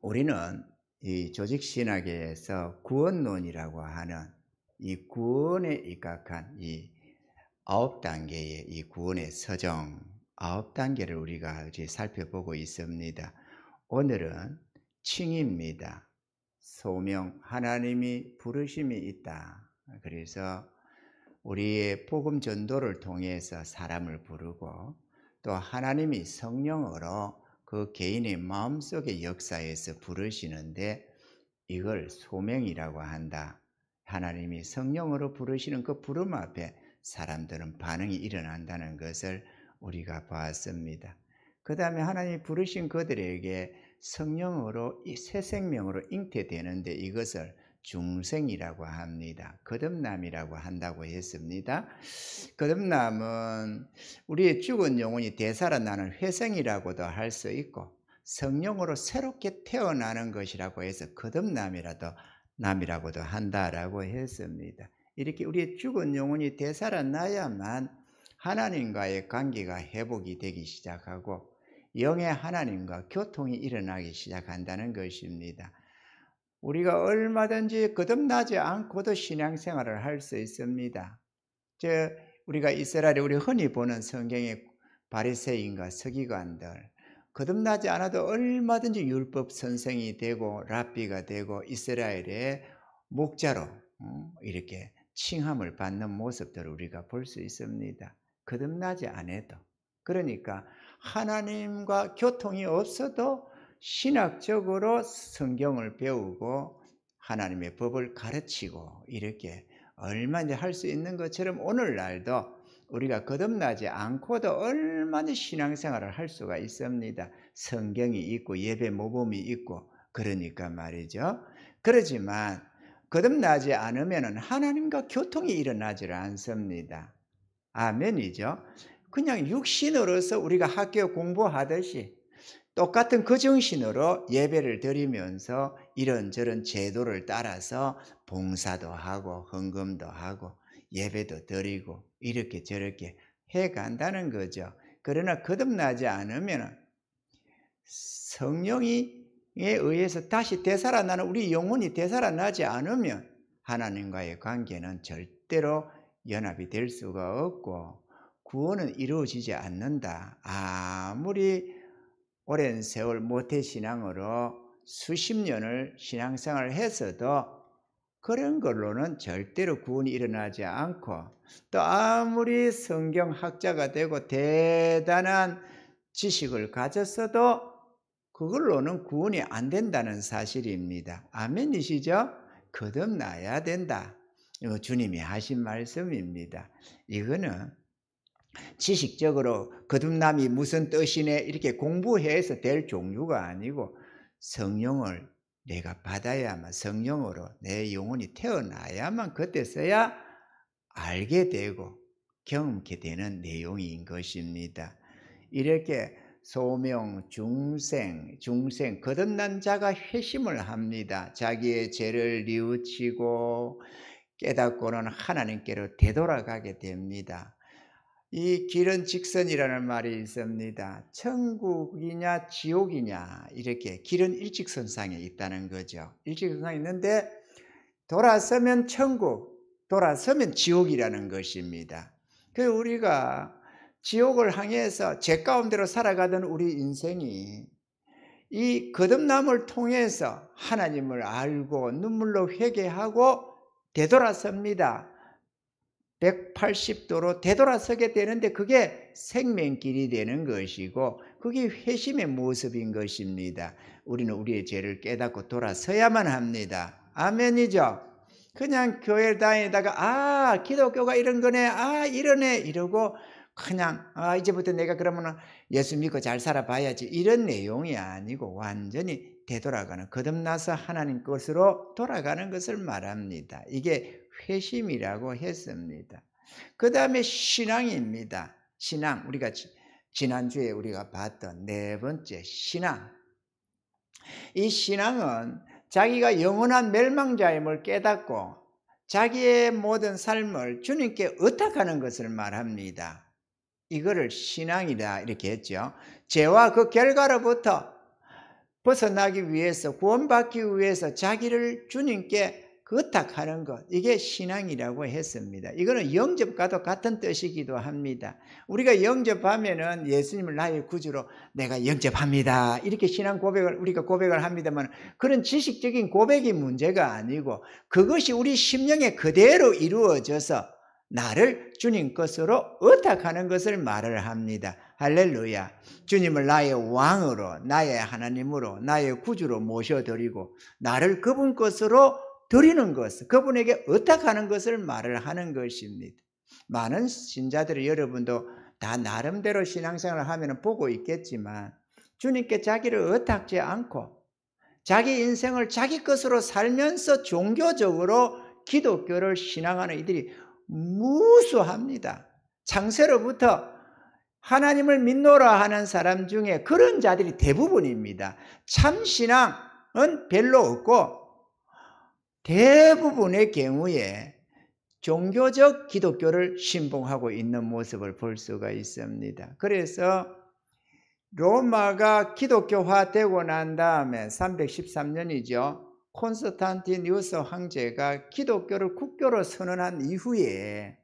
우리는 이 조직신학에서 구원론이라고 하는 이 구원에 입각한 이 9단계의 이 구원의 서정 9단계를 우리가 이제 살펴보고 있습니다. 오늘은 칭의입니다. 소명, 하나님이 부르심이 있다. 그래서 우리의 복음 전도를 통해서 사람을 부르고 또 하나님이 성령으로 그 개인의 마음속의 역사에서 부르시는데 이걸 소명이라고 한다. 하나님이 성령으로 부르시는 그 부름 앞에 사람들은 반응이 일어난다는 것을 우리가 보았습니다. 그 다음에 하나님이 부르신 그들에게 성령으로 새 생명으로 잉태되는데 이것을 중생이라고 합니다. 거듭남이라고 한다고 했습니다. 거듭남은 우리의 죽은 영혼이 되살아나는 회생이라고도 할 수 있고 성령으로 새롭게 태어나는 것이라고 해서 거듭남이라고도 한다라고 했습니다. 이렇게 우리의 죽은 영혼이 되살아나야만 하나님과의 관계가 회복이 되기 시작하고 영의 하나님과 교통이 일어나기 시작한다는 것입니다. 우리가 얼마든지 거듭나지 않고도 신앙생활을 할 수 있습니다. 우리가 이스라엘에 우리 흔히 보는 성경의 바리새인과 서기관들 거듭나지 않아도 얼마든지 율법 선생이 되고 랍비가 되고 이스라엘의 목자로 이렇게 칭함을 받는 모습들을 우리가 볼 수 있습니다. 거듭나지 않아도. 그러니까 하나님과 교통이 없어도 신학적으로 성경을 배우고 하나님의 법을 가르치고 이렇게 얼마든지 할 수 있는 것처럼 오늘날도 우리가 거듭나지 않고도 얼마든지 신앙생활을 할 수가 있습니다. 성경이 있고 예배 모범이 있고 그러니까 말이죠. 그렇지만 거듭나지 않으면 하나님과 교통이 일어나지 않습니다. 아멘이죠. 그냥 육신으로서 우리가 학교 공부하듯이 똑같은 그 정신으로 예배를 드리면서 이런저런 제도를 따라서 봉사도 하고 헌금도 하고 예배도 드리고 이렇게 저렇게 해간다는 거죠. 그러나 거듭나지 않으면 성령에 의해서 다시 되살아나는 우리 영혼이 되살아나지 않으면 하나님과의 관계는 절대로 연합이 될 수가 없고 구원은 이루어지지 않는다. 아무리 오랜 세월 모태신앙으로 수십 년을 신앙생활을 했어도 그런 걸로는 절대로 구원이 일어나지 않고 또 아무리 성경학자가 되고 대단한 지식을 가졌어도 그걸로는 구원이 안 된다는 사실입니다. 아멘이시죠? 거듭나야 된다. 이거 주님이 하신 말씀입니다. 이거는 지식적으로 거듭남이 무슨 뜻이네 이렇게 공부해서 될 종류가 아니고 성령을 내가 받아야만 성령으로 내 영혼이 태어나야만 그때서야 알게 되고 경험게 되는 내용인 것입니다. 이렇게 소명, 중생 거듭난 자가 회심을 합니다. 자기의 죄를 뉘우치고 깨닫고는 하나님께로 되돌아가게 됩니다. 이 길은 직선이라는 말이 있습니다. 천국이냐 지옥이냐 이렇게 길은 일직선상에 있다는 거죠. 일직선상에 있는데 돌아서면 천국, 돌아서면 지옥이라는 것입니다. 그래서 우리가 지옥을 향해서 죄 가운데로 살아가던 우리 인생이 이 거듭남을 통해서 하나님을 알고 눈물로 회개하고 되돌아섭니다. 180도로 되돌아서게 되는데 그게 생명길이 되는 것이고 그게 회심의 모습인 것입니다. 우리는 우리의 죄를 깨닫고 돌아서야만 합니다. 아멘이죠. 그냥 교회 다니다가 기독교가 이런 거네 이러네 이러고 그냥 이제부터 내가 그러면 예수 믿고 잘 살아봐야지 이런 내용이 아니고 완전히 되돌아가는 거듭나서 하나님 것으로 돌아가는 것을 말합니다. 이게 회심이라고 했습니다. 그 다음에 신앙입니다. 신앙 우리가 지난주에 우리가 봤던 네 번째 신앙. 이 신앙은 자기가 영원한 멸망자임을 깨닫고 자기의 모든 삶을 주님께 의탁하는 것을 말합니다. 이거를 신앙이다 이렇게 했죠. 죄와 그 결과로부터 벗어나기 위해서, 구원받기 위해서 자기를 주님께 의탁하는 것, 이게 신앙이라고 했습니다. 이거는 영접과도 같은 뜻이기도 합니다. 우리가 영접하면은 예수님을 나의 구주로 내가 영접합니다, 이렇게 신앙 고백을 우리가 고백을 합니다만, 그런 지식적인 고백이 문제가 아니고 그것이 우리 심령에 그대로 이루어져서 나를 주님 것으로 의탁하는 것을 말을 합니다. 할렐루야. 주님을 나의 왕으로, 나의 하나님으로, 나의 구주로 모셔드리고 나를 그분 것으로 드리는 것, 그분에게 의탁하는 것을 말을 하는 것입니다. 많은 신자들이, 여러분도 다 나름대로 신앙생활을 하면 보고 있겠지만, 주님께 자기를 의탁지 않고 자기 인생을 자기 것으로 살면서 종교적으로 기독교를 신앙하는 이들이 무수합니다. 창세로부터 하나님을 믿노라 하는 사람 중에 그런 자들이 대부분입니다. 참신앙은 별로 없고 대부분의 경우에 종교적 기독교를 신봉하고 있는 모습을 볼 수가 있습니다. 그래서 로마가 기독교화되고 난 다음에 313년이죠. 콘스탄티누스 황제가 기독교를 국교로 선언한 이후에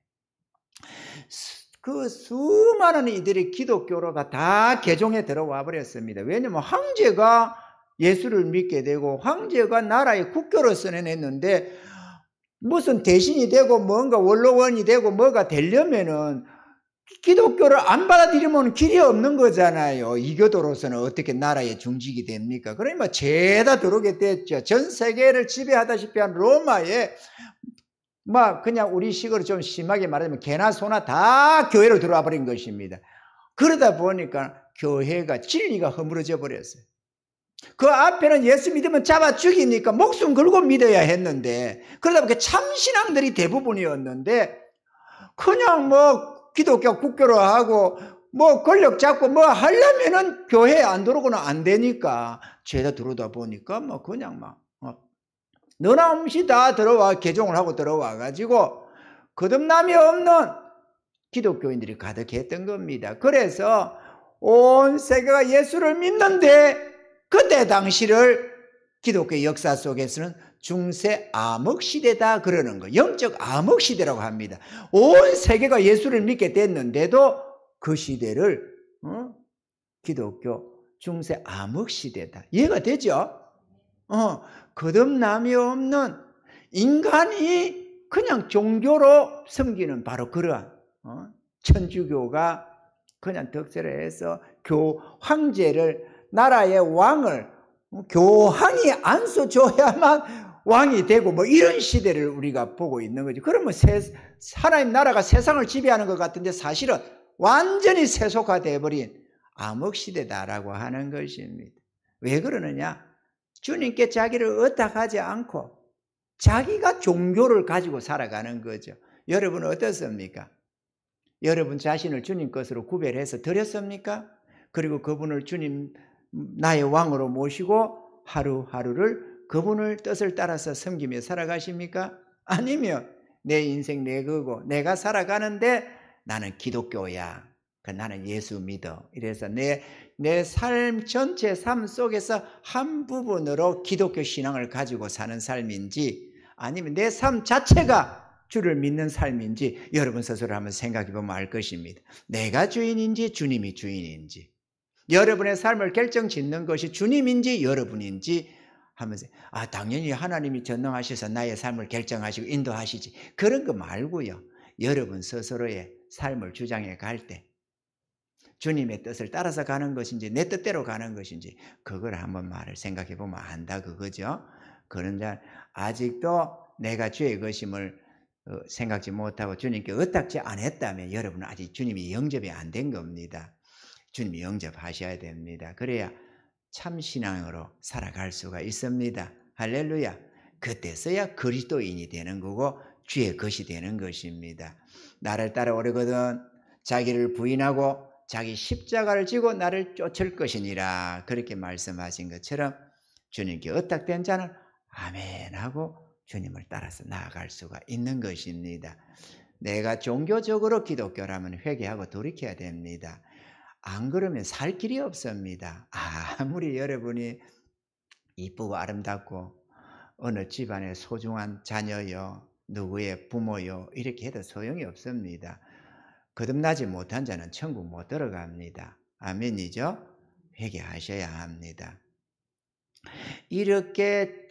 그 수많은 이들이 기독교로 다 개종해 들어와 버렸습니다. 왜냐하면 황제가 예수를 믿게 되고 황제가 나라의 국교로 선언했는데 무슨 대신이 되고 뭔가 원로원이 되고 뭐가 되려면은 기독교를 안 받아들이면 길이 없는 거잖아요. 이교도로서는 어떻게 나라의 중직이 됩니까? 그러니까 죄다 들어오게 됐죠. 전 세계를 지배하다시피 한 로마에 막 그냥 우리 식으로 좀 심하게 말하자면 개나 소나 다 교회로 들어와 버린 것입니다. 그러다 보니까 교회가 진리가 허물어져 버렸어요. 그 앞에는 예수 믿으면 잡아 죽이니까 목숨 걸고 믿어야 했는데, 그러다 보니까 참신앙들이 대부분이었는데 그냥 뭐 기독교 국교로 하고 뭐 권력 잡고 뭐 하려면은 교회에 안 들어오고는 안 되니까 죄다 들어오다 보니까 뭐 그냥 막 너나 없이 다 들어와 개종을 하고 들어와 가지고 거듭남이 없는 기독교인들이 가득했던 겁니다. 그래서 온 세계가 예수를 믿는데 그때 당시를 기독교 역사 속에서는 중세 암흑시대다 그러는 거예요. 영적 암흑시대라고 합니다. 온 세계가 예수를 믿게 됐는데도 그 시대를 기독교 중세 암흑시대다. 이해가 되죠? 거듭남이 없는 인간이 그냥 종교로 섬기는 바로 그러한 천주교가 그냥 득세를 해서 황제를, 나라의 왕을 교황이 안수줘야만 왕이 되고 뭐 이런 시대를 우리가 보고 있는 거죠. 그러면 하나님 나라가 세상을 지배하는 것 같은데 사실은 완전히 세속화되어 버린 암흑시대다라고 하는 것입니다. 왜 그러느냐? 주님께 자기를 의탁하지 않고 자기가 종교를 가지고 살아가는 거죠. 여러분은 어떻습니까? 여러분 자신을 주님 것으로 구별해서 드렸습니까? 그리고 그분을 주님 나의 왕으로 모시고 하루하루를 그분을 뜻을 따라서 섬기며 살아가십니까? 아니면 내 인생 내 거고 내가 살아가는데 나는 기독교야, 나는 예수 믿어, 이래서 내 삶 전체 삶 속에서 한 부분으로 기독교 신앙을 가지고 사는 삶인지, 아니면 내 삶 자체가 주를 믿는 삶인지 여러분 스스로 한번 생각해 보면 알 것입니다. 내가 주인인지 주님이 주인인지, 여러분의 삶을 결정짓는 것이 주님인지 여러분인지 하면서 당연히 하나님이 전능하셔서 나의 삶을 결정하시고 인도하시지, 그런 거 말고요. 여러분 스스로의 삶을 주장해 갈 때 주님의 뜻을 따라서 가는 것인지 내 뜻대로 가는 것인지 그걸 한번 말을 생각해 보면 안다 그거죠. 그런데 아직도 내가 주의 것임을 생각지 못하고 주님께 의탁지 않았다면 여러분은 아직 주님이 영접이 안 된 겁니다. 주님이 영접하셔야 됩니다. 그래야 참 신앙으로 살아갈 수가 있습니다. 할렐루야. 그때서야 그리스도인이 되는 거고 주의 것이 되는 것입니다. 나를 따라오려거든 자기를 부인하고 자기 십자가를 지고 나를 쫓을 것이니라, 그렇게 말씀하신 것처럼 주님께 의탁된 자는 아멘 하고 주님을 따라서 나아갈 수가 있는 것입니다. 내가 종교적으로 기독교라면 회개하고 돌이켜야 됩니다. 안 그러면 살 길이 없습니다. 아무리 여러분이 이쁘고 아름답고 어느 집안의 소중한 자녀요, 누구의 부모요, 이렇게 해도 소용이 없습니다. 거듭나지 못한 자는 천국 못 들어갑니다. 아멘이죠? 회개하셔야 합니다. 이렇게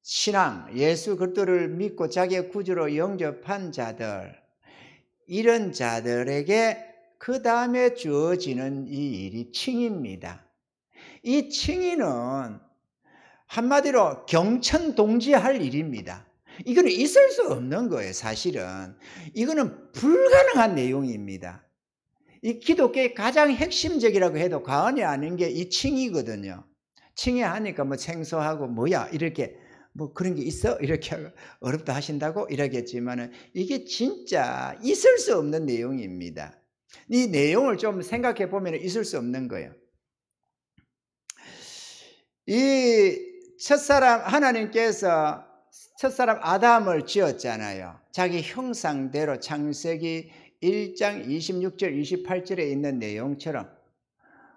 신앙, 예수 그리스도를 믿고 자기의 구주로 영접한 자들, 이런 자들에게 그 다음에 주어지는 이 일이 칭의입니다. 이 칭의는 한마디로 경천동지할 일입니다. 이거는 있을 수 없는 거예요, 사실은. 이거는 불가능한 내용입니다. 이 기독교의 가장 핵심적이라고 해도 과언이 아닌 게 이 칭의거든요. 칭의하니까 뭐 생소하고 뭐야 이렇게 뭐 그런 게 있어? 이렇게 어렵다 하신다고 이러겠지만은 이게 진짜 있을 수 없는 내용입니다. 이 내용을 좀 생각해 보면 있을 수 없는 거예요. 이 첫사람, 하나님께서 첫사람 아담을 지었잖아요. 자기 형상대로 창세기 1장 26절 28절에 있는 내용처럼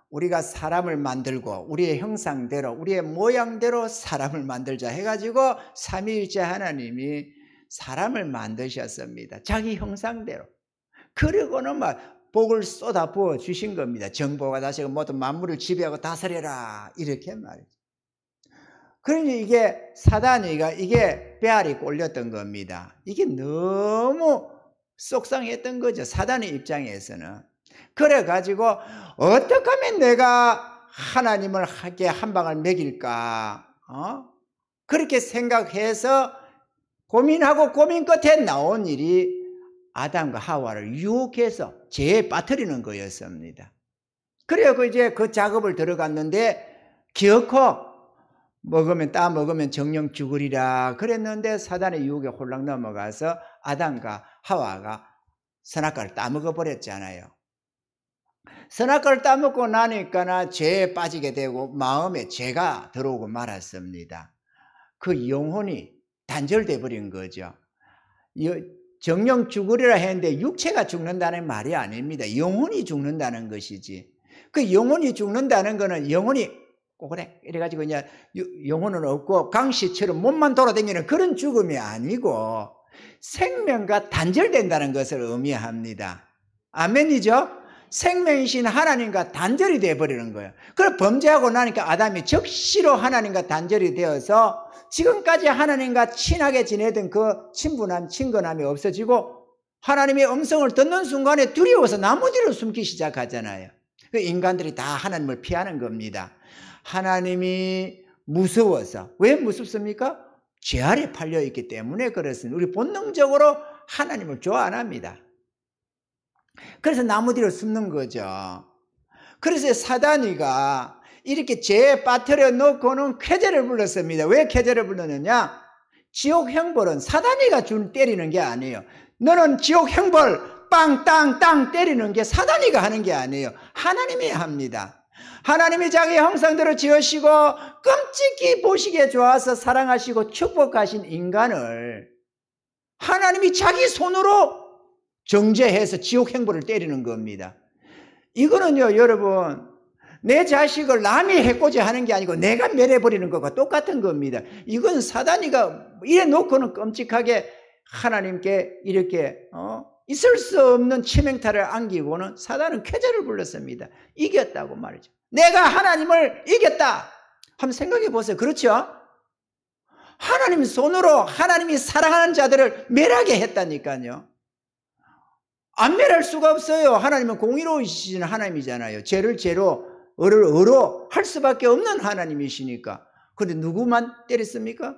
우리가 사람을 만들고 우리의 형상대로 우리의 모양대로 사람을 만들자 해가지고 삼위일체 하나님이 사람을 만드셨습니다. 자기 형상대로. 그리고는 막 복을 쏟아 부어 주신 겁니다. 정복과 다스리고 모든 만물을 지배하고 다스려라 이렇게 말이죠. 그러니 이게 사단이가 이게 배알이 꼴렸던 겁니다. 이게 너무 속상했던 거죠. 사단의 입장에서는. 그래가지고 어떻게 하면 내가 하나님을 하게 한 방을 먹일까? 그렇게 생각해서 고민하고 고민 끝에 나온 일이 아담과 하와를 유혹해서 죄에 빠뜨리는 거였습니다. 그래서 이제 그 작업을 들어갔는데 기어코 먹으면 따 먹으면 정령 죽으리라 그랬는데 사단의 유혹에 홀랑 넘어가서 아담과 하와가 선악과를 따먹어 버렸잖아요. 선악과를 따먹고 나니까 죄에 빠지게 되고 마음에 죄가 들어오고 말았습니다. 그 영혼이 단절돼 버린 거죠. 정령 죽으리라 했는데 육체가 죽는다는 말이 아닙니다. 영혼이 죽는다는 것이지. 그 영혼이 죽는다는 거는 영혼이 그래 이래가지고 그냥 영혼은 없고 강시처럼 몸만 돌아다니는 그런 죽음이 아니고 생명과 단절된다는 것을 의미합니다. 아멘이죠? 생명이신 하나님과 단절이 되어버리는 거예요. 그래서 범죄하고 나니까 아담이 적시로 하나님과 단절이 되어서 지금까지 하나님과 친하게 지내던 그 친분함, 친근함이 없어지고 하나님의 음성을 듣는 순간에 두려워서 나무 뒤로 숨기 시작하잖아요. 그 인간들이 다 하나님을 피하는 겁니다. 하나님이 무서워서. 왜 무섭습니까? 죄 아래 팔려있기 때문에 그렇습니다. 우리 본능적으로 하나님을 좋아 안 합니다. 그래서 나무 뒤로 숨는 거죠. 그래서 사단이가 이렇게 죄에 빠뜨려 놓고는 쾌재를 불렀습니다. 왜 쾌재를 불렀느냐? 지옥 형벌은 사단이가 때리는 게 아니에요. 너는 지옥 형벌 빵땅땅 때리는 게 사단이가 하는 게 아니에요. 하나님이 합니다. 하나님이 자기 형상대로 지으시고 끔찍히 보시기에 좋아서 사랑하시고 축복하신 인간을 하나님이 자기 손으로 정죄해서 지옥 형벌을 때리는 겁니다. 이거는요 여러분 내 자식을 남이 해코지 하는 게 아니고 내가 멸해버리는 것과 똑같은 겁니다. 이건 사단이가 이래 놓고는 끔찍하게 하나님께 이렇게 있을 수 없는 치명타를 안기고는 사단은 쾌재를 불렀습니다. 이겼다고 말이죠. 내가 하나님을 이겼다. 한번 생각해 보세요. 그렇죠? 하나님 손으로 하나님이 사랑하는 자들을 멸하게 했다니까요. 안 멸할 수가 없어요. 하나님은 공의로우신 하나님이잖아요. 죄를 죄로 의를 의로 할 수밖에 없는 하나님이시니까. 그런데 누구만 때렸습니까?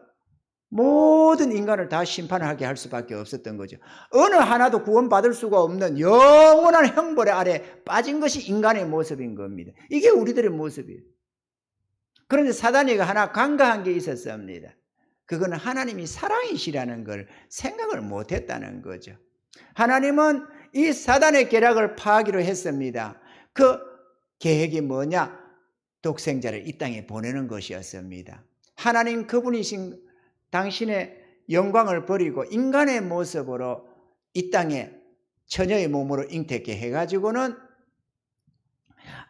모든 인간을 다 심판하게 할 수밖에 없었던 거죠. 어느 하나도 구원받을 수가 없는 영원한 형벌의 아래 빠진 것이 인간의 모습인 겁니다. 이게 우리들의 모습이에요. 그런데 사단이가 하나 간과한 게 있었습니다. 그거는 하나님이 사랑이시라는 걸 생각을 못했다는 거죠. 하나님은 이 사단의 계략을 파하기로 했습니다. 그 계획이 뭐냐? 독생자를 이 땅에 보내는 것이었습니다. 하나님 그분이신 당신의 영광을 버리고 인간의 모습으로 이 땅에 처녀의 몸으로 잉태케 해가지고는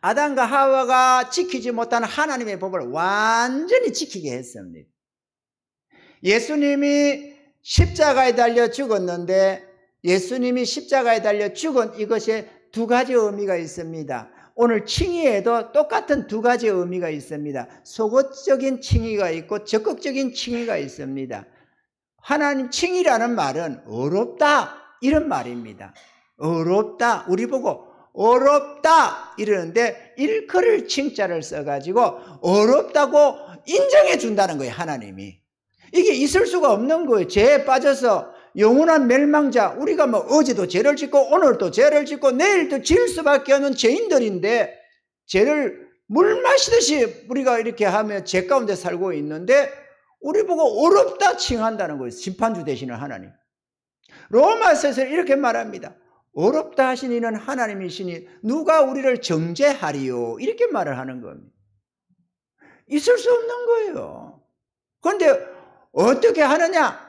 아담과 하와가 지키지 못한 하나님의 법을 완전히 지키게 했습니다. 예수님이 십자가에 달려 죽었는데 예수님이 십자가에 달려 죽은 이것에 두 가지 의미가 있습니다. 오늘 칭의에도 똑같은 두 가지 의미가 있습니다. 소극적인 칭의가 있고 적극적인 칭의가 있습니다. 하나님 칭의라는 말은 어렵다 이런 말입니다. 어렵다. 우리 보고 어렵다 이러는데 일컬을 칭자를 써가지고 어렵다고 인정해 준다는 거예요. 하나님이. 이게 있을 수가 없는 거예요. 죄에 빠져서 영원한 멸망자, 우리가 뭐 어제도 죄를 짓고 오늘도 죄를 짓고 내일도 질 수밖에 없는 죄인들인데 죄를 물 마시듯이 우리가 이렇게 하며 죄 가운데 살고 있는데 우리 보고 어렵다 칭한다는 거예요. 심판주 되시는 하나님. 로마서에서 이렇게 말합니다. 어렵다 하신 이는 하나님이시니 누가 우리를 정죄하리요? 이렇게 말을 하는 겁니다. 있을 수 없는 거예요. 그런데 어떻게 하느냐?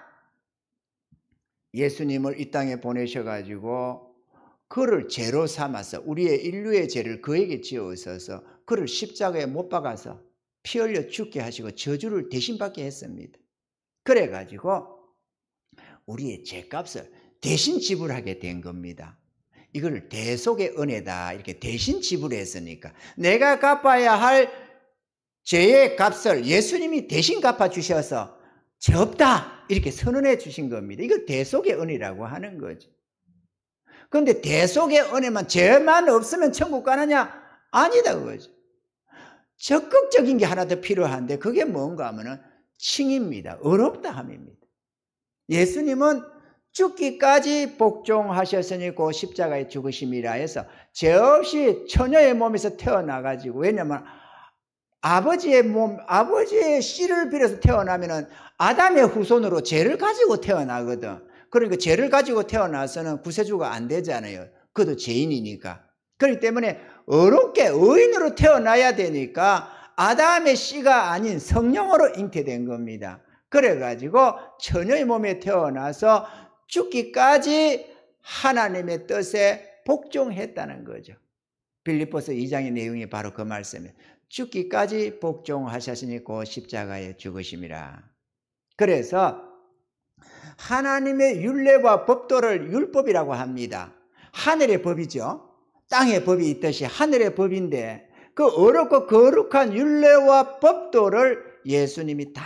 예수님을 이 땅에 보내셔가지고 그를 죄로 삼아서 우리의 인류의 죄를 그에게 지어서 그를 십자가에 못 박아서 피 흘려 죽게 하시고 저주를 대신 받게 했습니다. 그래가지고 우리의 죄값을 대신 지불하게 된 겁니다. 이걸 대속의 은혜다 이렇게 대신 지불했으니까 내가 갚아야 할 죄의 값을 예수님이 대신 갚아주셔서 죄 없다 이렇게 선언해 주신 겁니다. 이걸 대속의 은혜라고 하는 거죠. 그런데 대속의 은혜만 죄만 없으면 천국 가느냐? 아니다 그거죠. 적극적인 게 하나 더 필요한데 그게 뭔가 하면은 칭입니다. 어렵다 함입니다. 예수님은 죽기까지 복종하셨으니 그 십자가에 죽으심이라 해서 죄 없이 처녀의 몸에서 태어나가지고 왜냐하면 아버지의 몸, 아버지의 씨를 빌어서 태어나면은 아담의 후손으로 죄를 가지고 태어나거든. 그러니까 죄를 가지고 태어나서는 구세주가 안 되잖아요. 그것도 죄인이니까. 그렇기 때문에 어렵게 의인으로 태어나야 되니까 아담의 씨가 아닌 성령으로 잉태된 겁니다. 그래가지고 처녀의 몸에 태어나서 죽기까지 하나님의 뜻에 복종했다는 거죠. 빌립보서 2장의 내용이 바로 그 말씀이에요. 죽기까지 복종하셨으니 그 십자가에 죽으심이라. 그래서 하나님의 율례와 법도를 율법이라고 합니다. 하늘의 법이죠. 땅의 법이 있듯이 하늘의 법인데 그 어렵고 거룩한 율례와 법도를 예수님이 다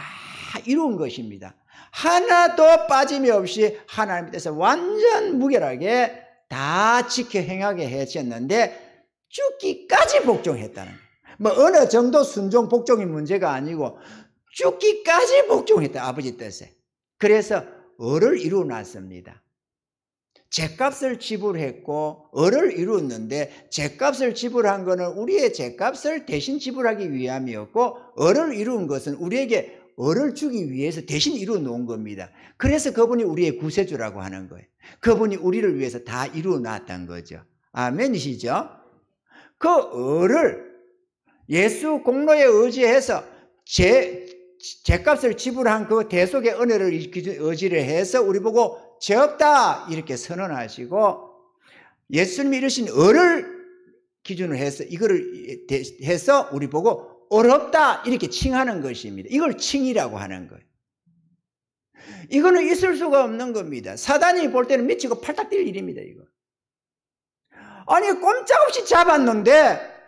이룬 것입니다. 하나도 빠짐이 없이 하나님 뜻에 완전 무결하게 다 지켜 행하게 하셨는데 죽기까지 복종했다는 거예요. 뭐 어느 정도 순종 복종이 문제가 아니고 죽기까지 복종했다 아버지 뜻에. 그래서 을을 이루어놨습니다. 죄값을 지불했고 을을 이루었는데 죄값을 지불한 것은 우리의 죄값을 대신 지불하기 위함이었고 을을 이룬 것은 우리에게 을을 주기 위해서 대신 이루어 놓은 겁니다. 그래서 그분이 우리의 구세주라고 하는 거예요. 그분이 우리를 위해서 다 이루어 놨다는 거죠. 아멘이시죠? 그 을을 예수 공로에 의지해서 죄값을 지불한 그 대속의 은혜를 의지를 해서 우리 보고 죄 없다 이렇게 선언하시고 예수님이 이르신 을을 기준으로 해서 이거를 해서 우리 보고 어렵다 이렇게 칭하는 것입니다. 이걸 칭이라고 하는 거예요. 이거는 있을 수가 없는 겁니다. 사단이 볼 때는 미치고 팔딱 뛸 일입니다. 이거. 아니 꼼짝없이 잡았는데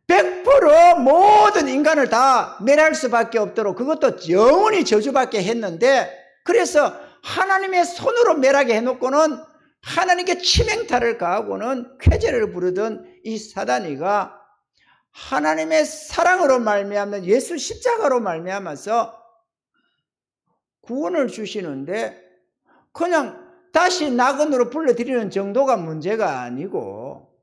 100% 모든 인간을 다 멸할 수밖에 없도록 그것도 영원히 저주받게 했는데 그래서 하나님의 손으로 멸하게 해놓고는 하나님께 치명타를 가하고는 쾌재를 부르던 이 사단이가 하나님의 사랑으로 말미암아 예수 십자가로 말미암아서 구원을 주시는데 그냥 다시 낙원으로 불러들이는 정도가 문제가 아니고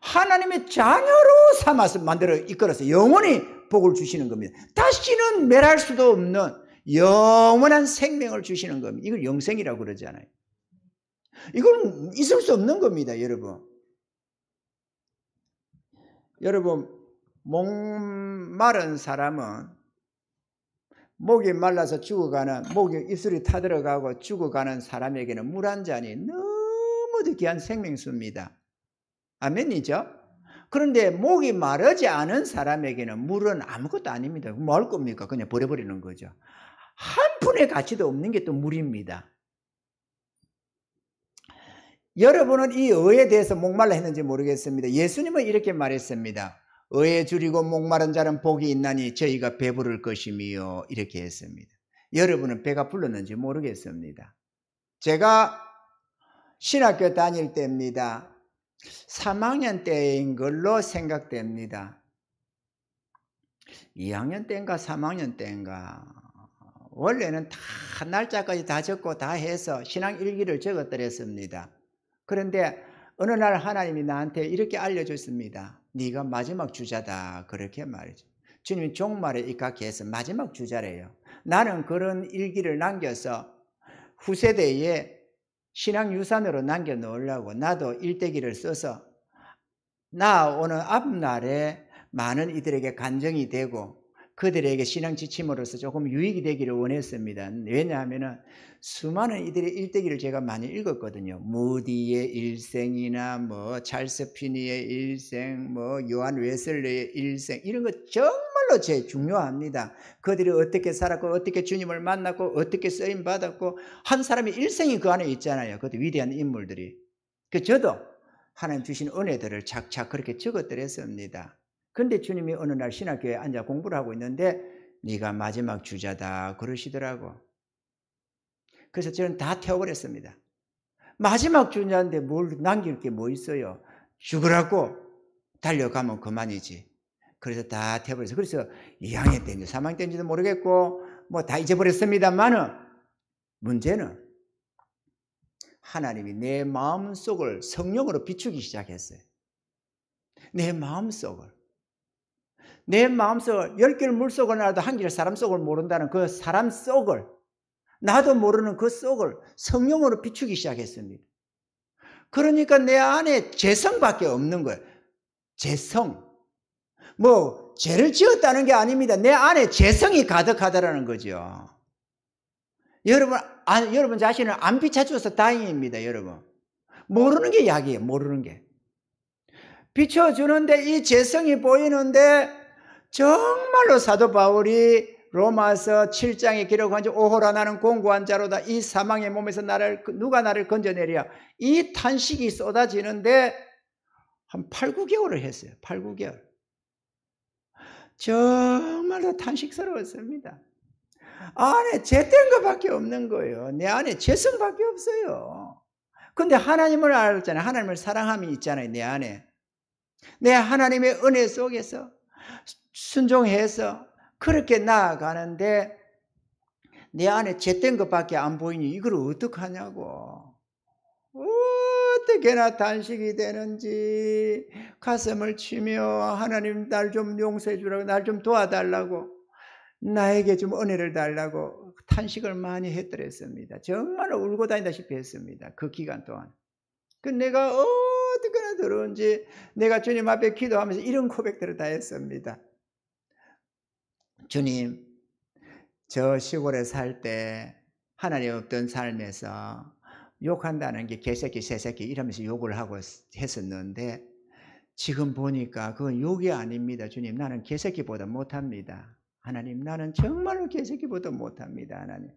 하나님의 자녀로 삼아서 만들어 이끌어서 영원히 복을 주시는 겁니다. 다시는 멸할 수도 없는 영원한 생명을 주시는 겁니다. 이걸 영생이라고 그러잖아요. 이건 있을 수 없는 겁니다, 여러분. 여러분, 목마른 사람은 목이 말라서 죽어가는, 목이 입술이 타들어가고 죽어가는 사람에게는 물 한 잔이 너무도 귀한 생명수입니다. 아멘이죠? 그런데 목이 마르지 않은 사람에게는 물은 아무것도 아닙니다. 뭐 할 겁니까? 그냥 버려버리는 거죠. 한 푼의 가치도 없는 게 또 물입니다. 여러분은 이 의에 대해서 목말라 했는지 모르겠습니다. 예수님은 이렇게 말했습니다. 의에 줄이고 목마른 자는 복이 있나니 저희가 배부를 것이미요. 이렇게 했습니다. 여러분은 배가 불렀는지 모르겠습니다. 제가 신학교 다닐 때입니다. 3학년 때인 걸로 생각됩니다. 2학년 때인가 3학년 때인가. 원래는 다 날짜까지 다 적고 다 해서 신앙 일기를 적었더랬습니다. 그런데 어느 날 하나님이 나한테 이렇게 알려줬습니다. 네가 마지막 주자다. 그렇게 말이죠. 주님이 종말에 입각해 해서 마지막 주자래요. 나는 그런 일기를 남겨서 후세대에 신앙유산으로 남겨놓으려고 나도 일대기를 써서 나오는 앞날에 많은 이들에게 간증이 되고 그들에게 신앙 지침으로서 조금 유익이 되기를 원했습니다. 왜냐하면 수많은 이들의 일대기를 제가 많이 읽었거든요. 무디의 일생이나 뭐 찰스 피니의 일생, 뭐 요한 웨슬리의 일생, 이런 거 정말로 제일 중요합니다. 그들이 어떻게 살았고 어떻게 주님을 만났고 어떻게 쓰임 받았고 한 사람의 일생이 그 안에 있잖아요. 그것도 위대한 인물들이. 저도 하나님 주신 은혜들을 착착 그렇게 적었더랬습니다. 근데 주님이 어느 날 신학교에 앉아 공부를 하고 있는데 네가 마지막 주자다 그러시더라고. 그래서 저는 다 태워버렸습니다. 마지막 주자인데 뭘 남길 게 뭐 있어요. 죽으라고 달려가면 그만이지. 그래서 다 태워버렸어요. 그래서 2학년 때인지 3학년 때인지도 모르겠고 뭐 다 잊어버렸습니다만은 문제는 하나님이 내 마음속을 성령으로 비추기 시작했어요. 내 마음속을. 내 마음속을 10개를 물속을 나도 한 개를 사람 속을 모른다는 그 사람 속을 나도 모르는 그 속을 성령으로 비추기 시작했습니다. 그러니까 내 안에 죄성밖에 없는 거예요. 죄성. 뭐 죄를 지었다는 게 아닙니다. 내 안에 죄성이 가득하다라는 거죠. 여러분 자신을 안 비춰줘서 다행입니다. 여러분. 모르는 게 약이에요. 모르는 게. 비춰주는데 이 죄성이 보이는데 정말로 사도 바울이 로마서 7장에 기록한 지 오호라 나는 공고한 자로다. 이 사망의 몸에서 누가 나를 건져내랴. 이 탄식이 쏟아지는데 한 8, 9개월을 했어요. 8, 9개월. 정말로 탄식스러웠습니다. 안에 죄된 것밖에 없는 거예요. 내 안에 죄성밖에 없어요. 근데 하나님을 알았잖아요. 하나님을 사랑함이 있잖아요. 내 안에. 내 하나님의 은혜 속에서 순종해서 그렇게 나아가는데 내 안에 죄된 것밖에 안 보이니 이걸 어떡하냐고. 어떻게나 단식이 되는지 가슴을 치며 하나님 날 좀 용서해 주라고 날 좀 도와달라고 나에게 좀 은혜를 달라고 탄식을 많이 했더랬습니다. 정말 울고 다닌다시피 했습니다. 그 기간 동안. 내가 어떻게나 들어온지 내가 주님 앞에 기도하면서 이런 고백들을 다 했습니다. 주님, 저 시골에 살 때 하나님 없던 삶에서 욕한다는 게 개새끼 새새끼 이러면서 욕을 하고 했었는데 지금 보니까 그건 욕이 아닙니다. 주님, 나는 개새끼보다 못합니다. 하나님, 나는 정말로 개새끼보다 못합니다. 하나님,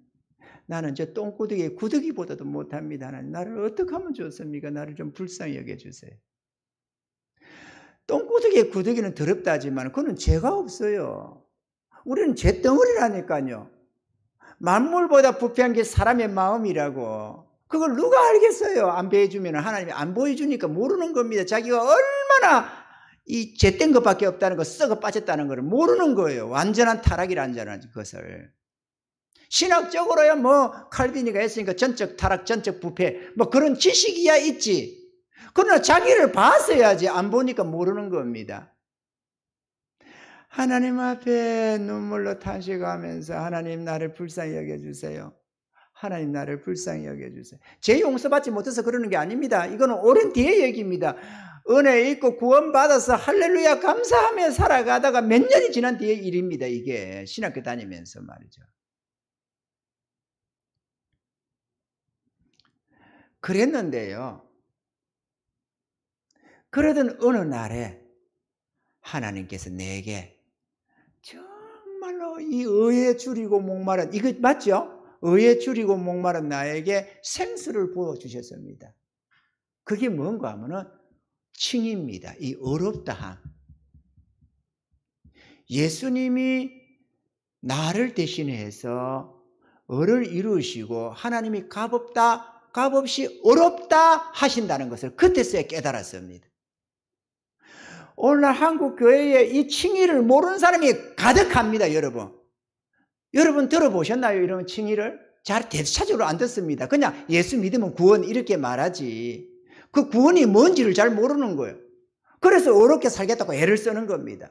나는 저 똥구덩이 구더기보다도 못합니다. 하나님, 나를 어떻게 하면 좋습니까? 나를 좀 불쌍히 여겨주세요. 똥구덩이 구더기는 더럽다 하지만 그건 죄가 없어요. 우리는 죄덩어리라니까요. 만물보다 부패한 게 사람의 마음이라고. 그걸 누가 알겠어요? 안 보여주면 하나님이 안 보여주니까 모르는 겁니다. 자기가 얼마나 이 죄된 것밖에 없다는 거, 썩어 빠졌다는 걸 모르는 거예요. 완전한 타락이라는 것을. 신학적으로야 뭐 칼빈이가 했으니까 전적 타락, 전적 부패 뭐 그런 지식이야 있지. 그러나 자기를 봤어야지 안 보니까 모르는 겁니다. 하나님 앞에 눈물로 탄식하면서 하나님 나를 불쌍히 여겨주세요. 하나님 나를 불쌍히 여겨주세요. 죄 용서받지 못해서 그러는 게 아닙니다. 이거는 오랜 뒤의 얘기입니다. 은혜 있고 구원받아서 할렐루야 감사하며 살아가다가 몇 년이 지난 뒤의 일입니다. 이게 신학교 다니면서 말이죠. 그랬는데요. 그러던 어느 날에 하나님께서 내게 정말로 이 의에 줄이고 목마른, 이거 맞죠? 의에 줄이고 목마른 나에게 생수를 부어주셨습니다. 그게 뭔가 하면은 칭입니다. 이 어렵다함. 예수님이 나를 대신해서 을을 이루시고 하나님이 값없다, 값없이 어렵다 하신다는 것을 그때서야 깨달았습니다. 오늘날 한국 교회에 이 칭의를 모르는 사람이 가득합니다, 여러분. 여러분 들어보셨나요? 이런 칭의를? 잘 대체적으로 안 듣습니다. 그냥 예수 믿으면 구원 이렇게 말하지. 그 구원이 뭔지를 잘 모르는 거예요. 그래서 어렵게 살겠다고 애를 쓰는 겁니다.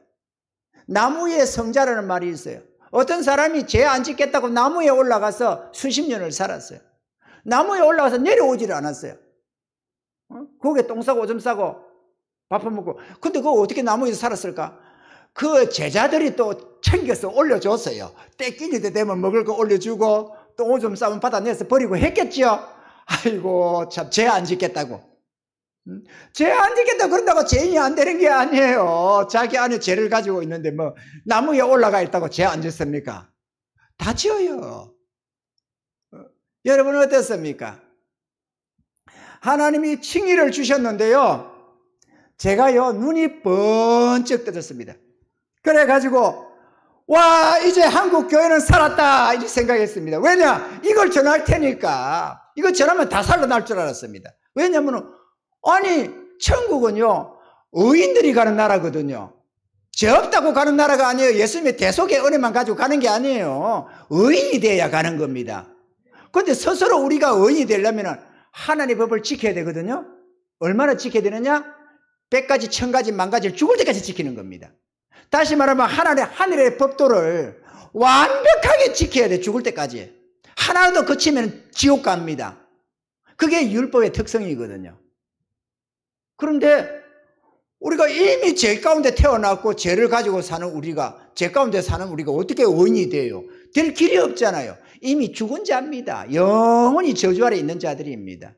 나무에 성자라는 말이 있어요. 어떤 사람이 죄 안 짓겠다고 나무에 올라가서 수십 년을 살았어요. 나무에 올라가서 내려오지를 않았어요. 거기에 똥 싸고 오줌 싸고 밥 먹고. 근데 그거 어떻게 나무에서 살았을까? 그 제자들이 또 챙겨서 올려줬어요. 때끼니 때 되면 먹을 거 올려주고 또 오줌 싸면 받아내서 버리고 했겠죠. 아이고 참 죄 안 짓겠다고. 죄 안 짓겠다 그런다고 죄인이 안 되는 게 아니에요. 자기 안에 죄를 가지고 있는데 뭐 나무에 올라가 있다고 죄 안 짓습니까? 다 지어요. 여러분은 어떻습니까? 하나님이 칭의를 주셨는데요. 제가요 눈이 번쩍 떠졌습니다. 그래가지고 와 이제 한국 교회는 살았다 이렇게 생각했습니다. 왜냐? 이걸 전할 테니까. 이거 전하면 다 살아날 줄 알았습니다. 왜냐하면 아니 천국은요 의인들이 가는 나라거든요. 죄 없다고 가는 나라가 아니에요. 예수님의 대속의 은혜만 가지고 가는 게 아니에요. 의인이 돼야 가는 겁니다. 그런데 스스로 우리가 의인이 되려면 하나님의 법을 지켜야 되거든요. 얼마나 지켜야 되느냐? 100가지 1000가지 만가지를 죽을 때까지 지키는 겁니다. 다시 말하면 하늘의 법도를 완벽하게 지켜야 돼. 죽을 때까지. 하나라도 거치면 지옥 갑니다. 그게 율법의 특성이거든요. 그런데 우리가 이미 죄 가운데 태어났고 죄를 가지고 사는 우리가, 죄 가운데 사는 우리가 어떻게 의인이 돼요? 될 길이 없잖아요. 이미 죽은 자입니다. 영원히 저주 아래 있는 자들입니다.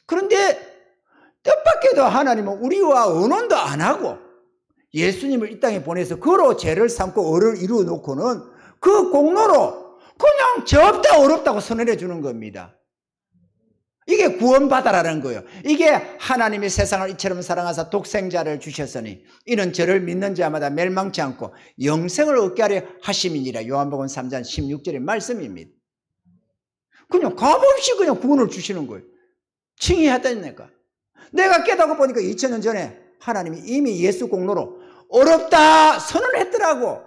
그런데 뜻밖에도 하나님은 우리와 언혼도 안 하고 예수님을 이 땅에 보내서 그로 죄를 삼고 을을 이루어 놓고는 그 공로로 그냥 죄 없다 어렵다고 선언해 주는 겁니다. 이게 구원받아라는 거예요. 이게 하나님이 세상을 이처럼 사랑하사 독생자를 주셨으니 이는 저를 믿는 자마다 멸망치 않고 영생을 얻게 하려 하심이니라. 요한복음 3장 16절의 말씀입니다. 그냥 값없이 그냥 구원을 주시는 거예요. 칭의하다니까. 내가 깨닫고 보니까 2000년 전에 하나님이 이미 예수 공로로 어렵다 선언했더라고.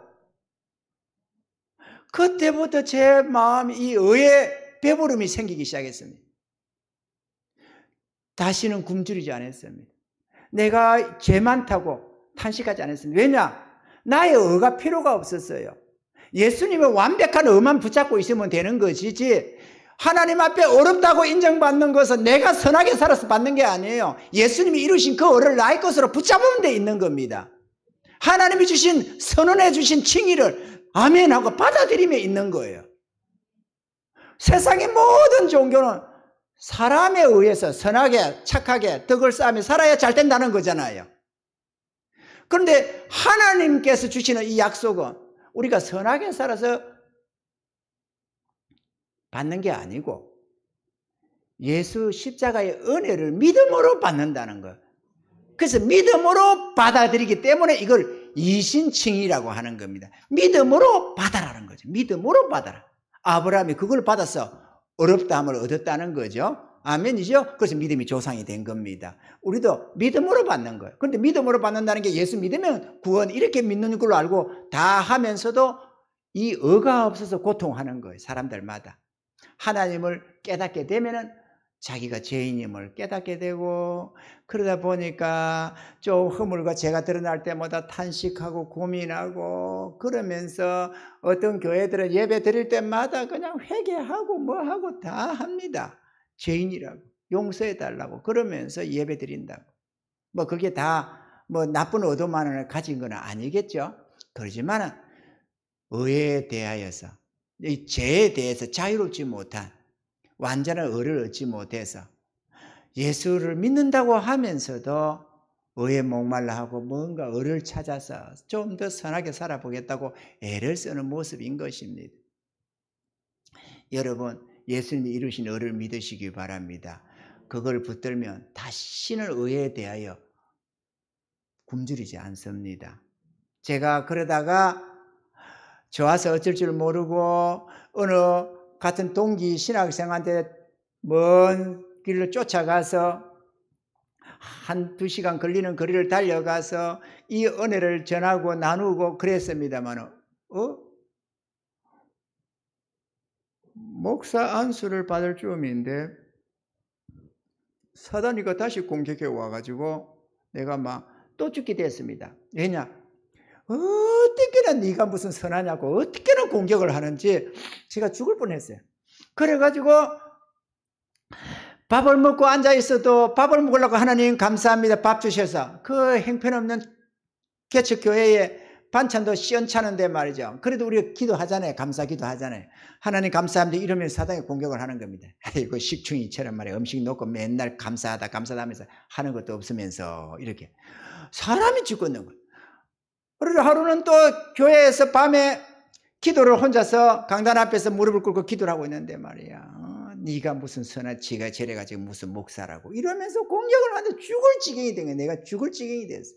그때부터 제 마음이 이 의의 배부름이 생기기 시작했습니다. 다시는 굶주리지 않았습니다. 내가 죄 많다고 탄식하지 않았습니다. 왜냐? 나의 의가 필요가 없었어요. 예수님의 완벽한 의만 붙잡고 있으면 되는 것이지 하나님 앞에 어렵다고 인정받는 것은 내가 선하게 살아서 받는 게 아니에요. 예수님이 이루신 그 의를 나의 것으로 붙잡으면 돼 있는 겁니다. 하나님이 주신 선언해 주신 칭의를 아멘하고 받아들이며 있는 거예요. 세상의 모든 종교는 사람에 의해서 선하게 착하게 덕을 쌓으며 살아야 잘 된다는 거잖아요. 그런데 하나님께서 주시는 이 약속은 우리가 선하게 살아서 받는 게 아니고 예수 십자가의 은혜를 믿음으로 받는다는 거예요. 그래서 믿음으로 받아들이기 때문에 이걸 이신칭이라고 하는 겁니다. 믿음으로 받아라는 거죠. 믿음으로 받아라. 아브라함이 그걸 받아서 어렵다함을 얻었다는 거죠. 아멘이죠? 그래서 믿음이 조상이 된 겁니다. 우리도 믿음으로 받는 거예요. 그런데 믿음으로 받는다는 게 예수 믿으면 구원 이렇게 믿는 걸로 알고 다 하면서도 이 의가 없어서 고통하는 거예요. 사람들마다. 하나님을 깨닫게 되면은 자기가 죄인임을 깨닫게 되고 그러다 보니까 좀 허물과 죄가 드러날 때마다 탄식하고 고민하고 그러면서 어떤 교회들은 예배 드릴 때마다 그냥 회개하고 뭐하고 다 합니다. 죄인이라고 용서해 달라고 그러면서 예배 드린다고. 뭐 그게 다 뭐 나쁜 의도만을 가진 건 아니겠죠. 그러지만 의에 대하여서 이 죄에 대해서 자유롭지 못한 완전한 의를 얻지 못해서 예수를 믿는다고 하면서도 의에 목말라 하고 뭔가 의를 찾아서 좀 더 선하게 살아보겠다고 애를 쓰는 모습인 것입니다. 여러분, 예수님이 이루신 의를 믿으시기 바랍니다. 그걸 붙들면 다시는 의에 대하여 굶주리지 않습니다. 제가 그러다가 좋아서 어쩔 줄 모르고 어느 같은 동기 신학생한테 먼 길로 쫓아가서 한두 시간 걸리는 거리를 달려가서 이 은혜를 전하고 나누고 그랬습니다만 목사 안수를 받을 쯤인데 사단이가 다시 공격해 와가지고 내가 막 또 죽게 됐습니다. 왜냐? 어떻게나 네가 무슨 선하냐고 어떻게나 공격을 하는지 제가 죽을 뻔했어요. 그래가지고 밥을 먹고 앉아있어도 밥을 먹으려고 하나님 감사합니다. 밥 주셔서 그 형편없는 개척교회에 반찬도 시원찮은데 말이죠. 그래도 우리가 기도하잖아요. 감사 기도하잖아요. 하나님 감사합니다. 이러면 사단이 공격을 하는 겁니다. 이거 식충이처럼 말이에요. 음식 놓고 맨날 감사하다 하면서 하는 것도 없으면서 이렇게 사람이 죽겠는 거예요. 그리고 하루는 또 교회에서 밤에 기도를 혼자서 강단 앞에서 무릎을 꿇고 기도를 하고 있는데 말이야. 네가 무슨 선한 지가 저래가지고 무슨 목사라고 이러면서 공격을 하는데 죽을 지경이 된 거야. 내가 죽을 지경이 됐어.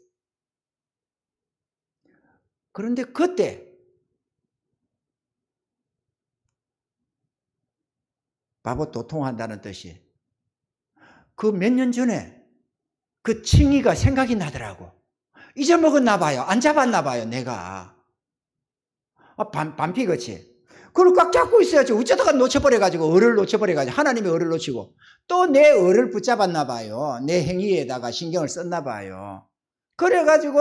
그런데 그때 바보 도통한다는 뜻이 그 몇 년 전에 그 칭의가 생각이 나더라고. 잊어먹었나 봐요. 안 잡았나 봐요. 내가. 반피같이. 그걸 꽉 잡고 있어야지. 어쩌다가 놓쳐버려가지고 을을 놓쳐버려가지고 하나님의 을을 놓치고 또 내 을을 붙잡았나 봐요. 내 행위에다가 신경을 썼나 봐요. 그래가지고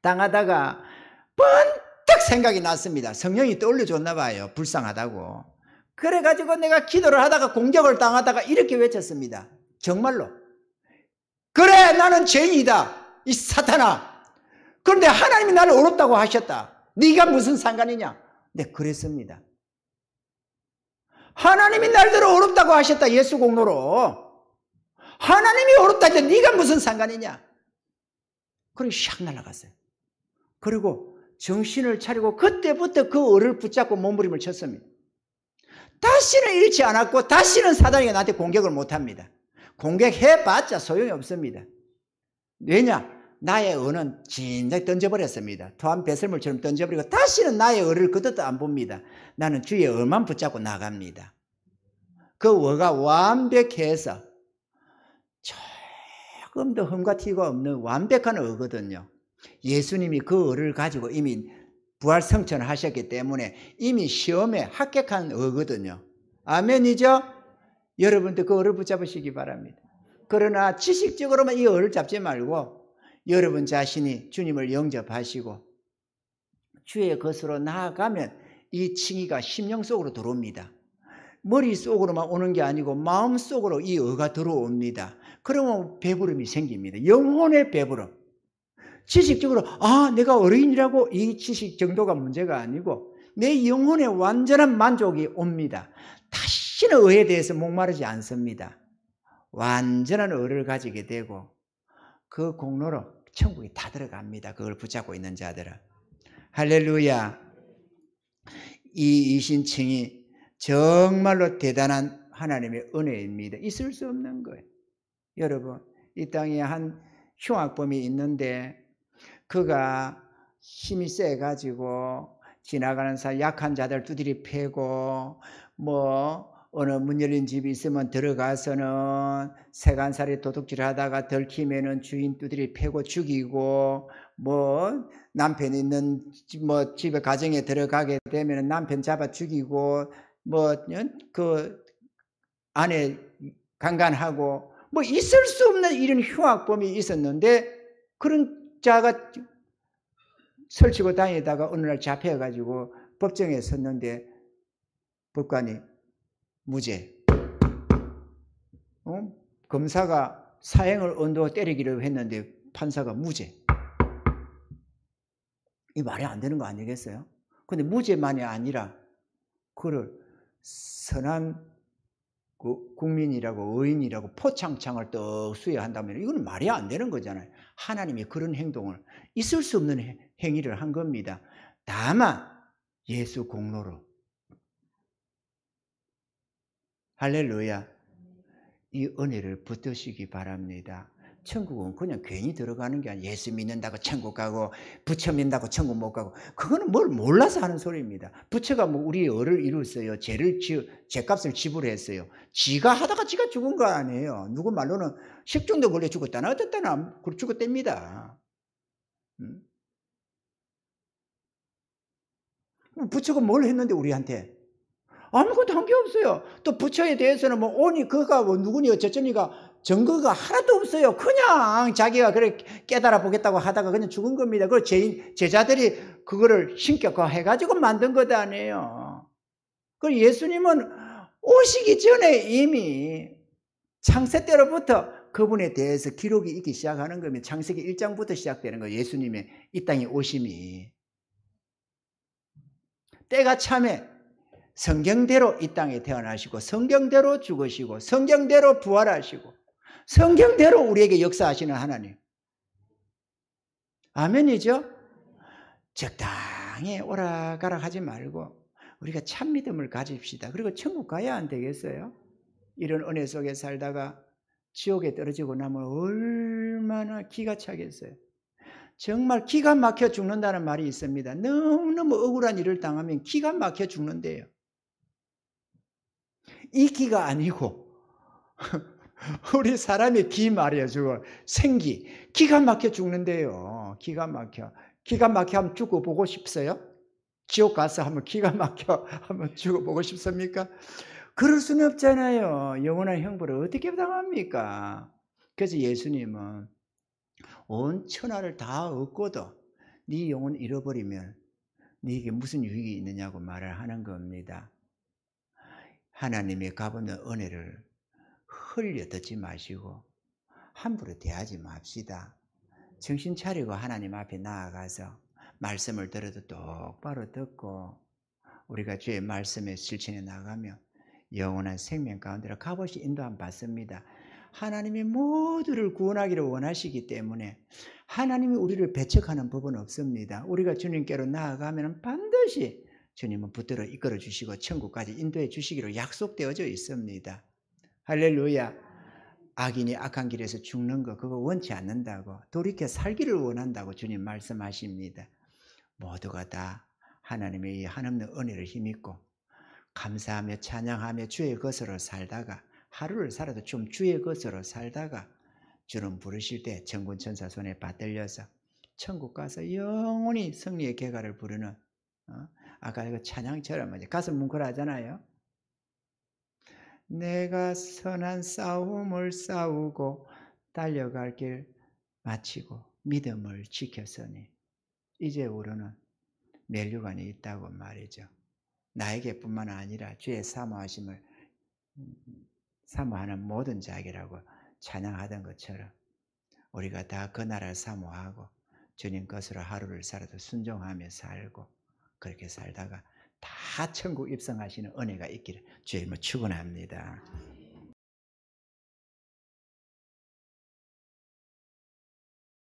당하다가 번뜩 생각이 났습니다. 성령이 떠올려줬나 봐요. 불쌍하다고. 그래가지고 내가 기도를 하다가 공격을 당하다가 이렇게 외쳤습니다. 정말로. 그래 나는 죄인이다. 이 사탄아. 그런데 하나님이 나를 어렵다고 하셨다. 네가 무슨 상관이냐. 네 그랬습니다. 하나님이 날들을 어렵다고 하셨다. 예수 공로로. 하나님이 어렵다 했지 네가 무슨 상관이냐. 그리고 샥 날아갔어요. 그리고 정신을 차리고 그때부터 그 을을 붙잡고 몸부림을 쳤습니다. 다시는 잃지 않았고 다시는 사단이 나한테 공격을 못합니다. 공격해봤자 소용이 없습니다. 왜냐? 나의 을은 진작 던져버렸습니다. 토한 배설물처럼 던져버리고 다시는 나의 을을 그것도 안 봅니다. 나는 주의 을만 붙잡고 나갑니다. 그 어가 완벽해서 조금도 흠과 티가 없는 완벽한 어거든요. 예수님이 그 을을 가지고 이미 부활성천을 하셨기 때문에 이미 시험에 합격한 어거든요. 아멘이죠? 여러분들 그 을을 붙잡으시기 바랍니다. 그러나 지식적으로만 이 을을 잡지 말고 여러분 자신이 주님을 영접하시고 주의 것으로 나아가면 이 칭의가 심령 속으로 들어옵니다. 머릿속으로만 오는 게 아니고 마음속으로 이 의가 들어옵니다. 그러면 배부름이 생깁니다. 영혼의 배부름. 지식적으로 내가 어린이라고 이 지식 정도가 문제가 아니고 내 영혼의 완전한 만족이 옵니다. 다시는 의에 대해서 목마르지 않습니다. 완전한 의를 가지게 되고 그 공로로 천국에 다 들어갑니다. 그걸 붙잡고 있는 자들은. 할렐루야. 이 이신칭이 정말로 대단한 하나님의 은혜입니다. 있을 수 없는 거예요. 여러분 이 땅에 한 흉악범이 있는데 그가 힘이 세가지고 지나가는 사람 약한 자들 두드리 패고 어느 문 열린 집이 있으면 들어가서는 세간살이 도둑질 하다가 들키면은 주인 두드리 패고 죽이고 남편 있는 집에 가정에 들어가게 되면 남편 잡아 죽이고 그 아내 강간하고 있을 수 없는 이런 흉악범이 있었는데 그런 자가 설치고 다니다가 어느 날 잡혀가지고 법정에 섰는데 법관이 무죄. 검사가 사형을 언도가 때리기로 했는데 판사가 무죄. 이 말이 안 되는 거 아니겠어요? 근데 무죄만이 아니라 그를 선한 그 국민이라고 의인이라고 포창창을 떡 수여한다면 이건 말이 안 되는 거잖아요. 하나님이 그런 행동을 있을 수 없는 행위를 한 겁니다. 다만 예수 공로로. 할렐루야. 이 은혜를 붙드시기 바랍니다. 천국은 그냥 괜히 들어가는 게 아니라 예수 믿는다고 천국 가고 부처 믿는다고 천국 못 가고 그거는 뭘 몰라서 하는 소리입니다. 부처가 뭐 우리의 의를 이뤘어요. 죄값을 지불했어요. 지가 하다가 지가 죽은 거 아니에요. 누구 말로는 식중독 걸려 죽었다나 어쨌다나 죽었답니다. 부처가 뭘 했는데 우리한테 아무것도 한 게 없어요. 또 부처에 대해서는 뭐 오니 그가 뭐 누구니 어쩌니가 증거가 하나도 없어요. 그냥 자기가 그래 깨달아 보겠다고 하다가 그냥 죽은 겁니다. 그 제자들이 그거를 신격화해가지고 만든 것 아니에요. 그 예수님은 오시기 전에 이미 창세 때로부터 그분에 대해서 기록이 있기 시작하는 겁니다. 창세기 1장부터 시작되는 거예요. 예수님의 이 땅에 오심이. 때가 참에 성경대로 이 땅에 태어나시고 성경대로 죽으시고 성경대로 부활하시고 성경대로 우리에게 역사하시는 하나님. 아멘이죠? 적당히 오락가락 하지 말고 우리가 참 믿음을 가집시다. 그리고 천국 가야 안 되겠어요? 이런 은혜 속에 살다가 지옥에 떨어지고 나면 얼마나 기가 차겠어요. 정말 기가 막혀 죽는다는 말이 있습니다. 너무너무 억울한 일을 당하면 기가 막혀 죽는데요. 이 기가 아니고 우리 사람의 기 말이에요. 저거 생기. 기가 막혀 죽는데요. 기가 막혀. 기가 막혀 한번 죽어보고 싶어요? 지옥 가서 한번 기가 막혀 한번 죽어보고 싶습니까? 그럴 수는 없잖아요. 영원한 형벌을 어떻게 당합니까? 그래서 예수님은 온 천하를 다 얻고도 네 영혼 잃어버리면 네게 무슨 유익이 있느냐고 말을 하는 겁니다. 하나님의 값없는 은혜를 흘려 듣지 마시고 함부로 대하지 맙시다. 정신 차리고 하나님 앞에 나아가서 말씀을 들어도 똑바로 듣고 우리가 주의 말씀에 실천해 나가면 영원한 생명 가운데로 값없이 인도함 받습니다. 하나님이 모두를 구원하기를 원하시기 때문에 하나님이 우리를 배척하는 법은 없습니다. 우리가 주님께로 나아가면 반드시 주님은 붙들어 이끌어 주시고 천국까지 인도해 주시기로 약속되어져 있습니다. 할렐루야. 악인이 악한 길에서 죽는 거 그거 원치 않는다고 돌이켜 살기를 원한다고 주님 말씀하십니다. 모두가 다 하나님의 이 한없는 은혜를 힘입고 감사하며 찬양하며 주의 것으로 살다가 하루를 살아도 좀 주의 것으로 살다가 주는 부르실 때 천군 천사 손에 받들려서 천국 가서 영원히 승리의 계가를 부르는 아까 그 찬양처럼 가슴 뭉클하잖아요. 내가 선한 싸움을 싸우고 달려갈 길 마치고 믿음을 지켰으니 이제 우리는 멸류관이 있다고 말이죠. 나에게뿐만 아니라 주의 사모하심을 사모하는 모든 자에게라고 찬양하던 것처럼 우리가 다 그 나라를 사모하고 주님 것으로 하루를 살아도 순종하며 살고 그렇게 살다가 다 천국 입성하시는 은혜가 있기를 주의 이름으로 축원합니다.